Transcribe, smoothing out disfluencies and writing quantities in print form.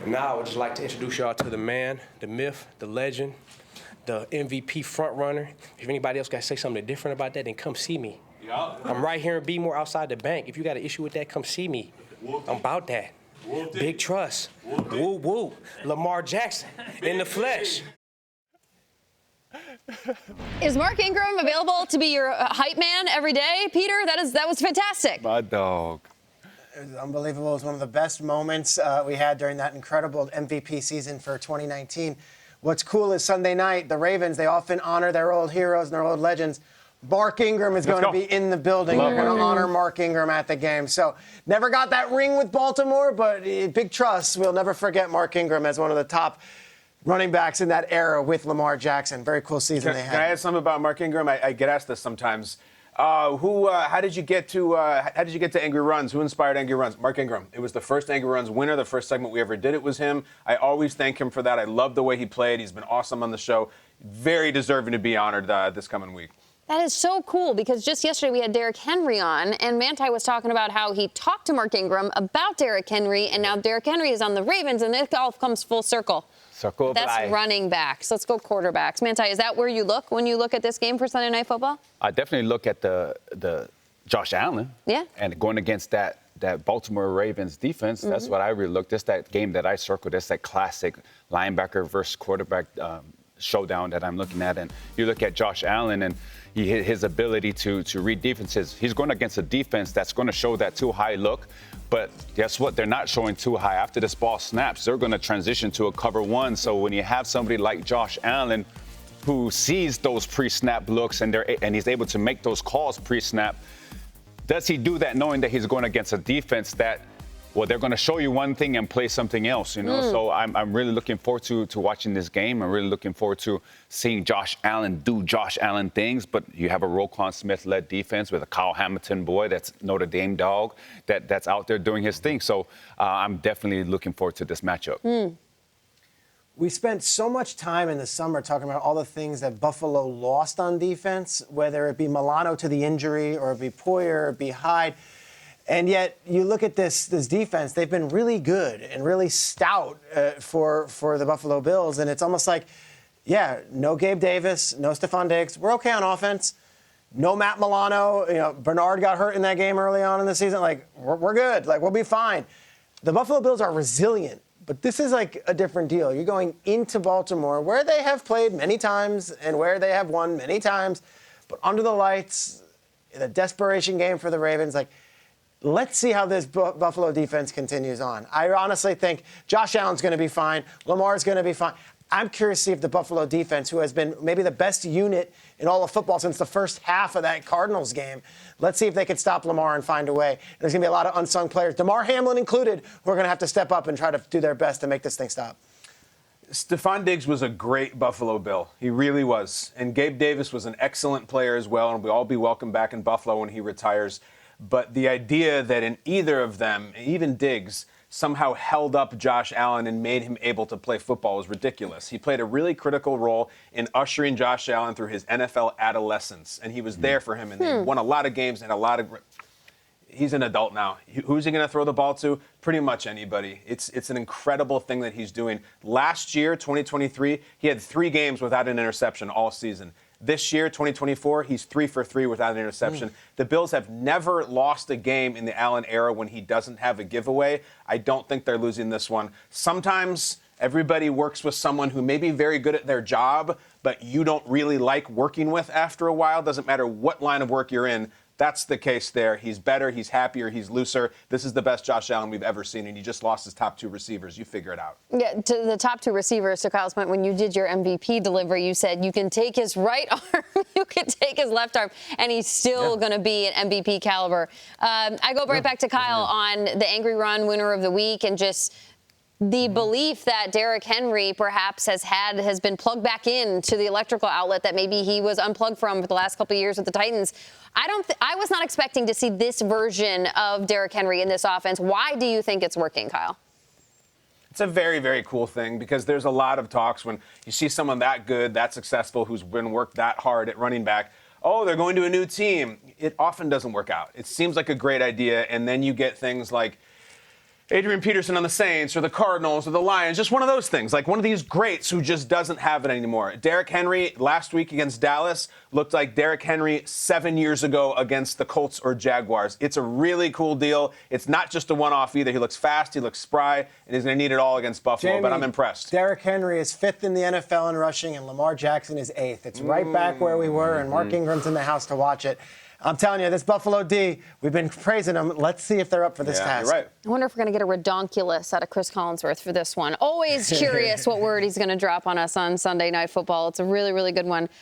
Now I would just like to introduce y'all to the man, the myth, the legend, the MVP front runner. If anybody else got to say something different about that, then come see me. Yeah. I'm right here in B-More outside the bank. If you got an issue with that, come see me. I'm about that. Big trust. Woo woo. Lamar Jackson in the flesh. Is Mark Ingram available to be your hype man every day, Peter? That was fantastic. My dog. It was unbelievable. It was one of the best moments we had during that incredible MVP season for 2019. What's cool is Sunday night, the Ravens, they often honor their old heroes and their old legends. Mark Ingram is going to be in the building. They're going to honor Mark Ingram at the game. So never got that ring with Baltimore, but big trust. We'll never forget Mark Ingram as one of the top running backs in that era with Lamar Jackson. Very cool season they had. Can I add something about Mark Ingram? I get asked this sometimes. How did you get to Angry Runs? Who inspired Angry Runs? Mark Ingram. It was the first Angry Runs winner. The first segment we ever did, it was him. I always thank him for that. I love the way he played. He's been awesome on the show. Very deserving to be honored this coming week. That is so cool because just yesterday we had Derrick Henry on, and Manti was talking about how he talked to Mark Ingram about Derrick Henry, and now Derrick Henry is on the Ravens, and it all comes full circle. That's running backs. Let's go quarterbacks. Manti, is that where you look when you look at this game for Sunday Night Football? I definitely look at the Josh Allen. Yeah. And going against that Baltimore Ravens defense, that's what I really look. That's that game that I circled. That's that classic linebacker versus quarterback showdown that I'm looking at. And you look at Josh Allen and his ability to read defenses. He's going against a defense that's going to show that too high look. But guess what? They're not showing too high. After this ball snaps, they're going to transition to a cover one. So when you have somebody like Josh Allen who sees those pre-snap looks and he's able to make those calls pre-snap, does he do that knowing that he's going against a defense that, well, they're going to show you one thing and play something else, you know? So I'm really looking forward to watching this game. I'm really looking forward to seeing Josh Allen do Josh Allen things. But you have a Roquan Smith-led defense with a Kyle Hamilton boy that's Notre Dame dog that's out there doing his thing. So I'm definitely looking forward to this matchup. We spent so much time in the summer talking about all the things that Buffalo lost on defense, whether it be Milano to the injury or it be Poyer or it be Hyde. And yet, you look at this defense, they've been really good and really stout for the Buffalo Bills. And it's almost like, yeah, no Gabe Davis, no Stephon Diggs. We're okay on offense. No Matt Milano. You know, Bernard got hurt in that game early on in the season. Like, we're good. Like, we'll be fine. The Buffalo Bills are resilient. But this is like a different deal. You're going into Baltimore, where they have played many times and where they have won many times. But under the lights, in a desperation game for the Ravens, like, let's see how this Buffalo defense continues on. I honestly think Josh Allen's going to be fine. Lamar's going to be fine. I'm curious to see if the Buffalo defense, who has been maybe the best unit in all of football since the first half of that Cardinals game, let's see if they can stop Lamar and find a way. There's going to be a lot of unsung players, Damar Hamlin included, who are going to have to step up and try to do their best to make this thing stop. Stephon Diggs was a great Buffalo Bill. He really was. And Gabe Davis was an excellent player as well, and we'll all be welcome back in Buffalo when he retires. But the idea that in either of them, even Diggs, somehow held up Josh Allen and made him able to play football was ridiculous. He played a really critical role in ushering Josh Allen through his NFL adolescence, and he was there for him, and they won a lot of games and a lot of... He's an adult now. Who's he going to throw the ball to? Pretty much anybody. It's an incredible thing that he's doing. Last year, 2023, he had 3 games without an interception all season. This year, 2024, he's 3 for 3 without an interception. The Bills have never lost a game in the Allen era when he doesn't have a giveaway. I don't think they're losing this one. Sometimes everybody works with someone who may be very good at their job, but you don't really like working with after a while. Doesn't matter what line of work you're in. That's the case there. He's better, he's happier, he's looser. This is the best Josh Allen we've ever seen, and he just lost his top 2 receivers. You figure it out. Yeah, to the top 2 receivers, to Kyle's point, when you did your MVP delivery, you said you can take his right arm, you can take his left arm, and he's still going to be an MVP caliber. I go right back to Kyle on the Angry Run winner of the week and just the belief that Derrick Henry perhaps has been plugged back in to the electrical outlet that maybe he was unplugged from for the last couple of years with the Titans. I was not expecting to see this version of Derrick Henry in this offense. Why do you think it's working, Kyle? It's a very, very cool thing because there's a lot of talks when you see someone that good, that successful, who's been worked that hard at running back. Oh, they're going to a new team. It often doesn't work out. It seems like a great idea, and then you get things like Adrian Peterson on the Saints or the Cardinals or the Lions, just one of those things, like one of these greats who just doesn't have it anymore. Derrick Henry last week against Dallas looked like Derrick Henry 7 years ago against the Colts or Jaguars. It's a really cool deal. It's not just a one-off either. He looks fast, he looks spry, and he's going to need it all against Buffalo, but I'm impressed. Derrick Henry is 5th in the NFL in rushing, and Lamar Jackson is 8th. It's right back where we were, and Mark Ingram's in the house to watch it. I'm telling you, this Buffalo D, we've been praising them. Let's see if they're up for this task. You're right. I wonder if we're going to get a redonkulous out of Chris Collinsworth for this one. Always curious what word he's going to drop on us on Sunday Night Football. It's a really, really good one.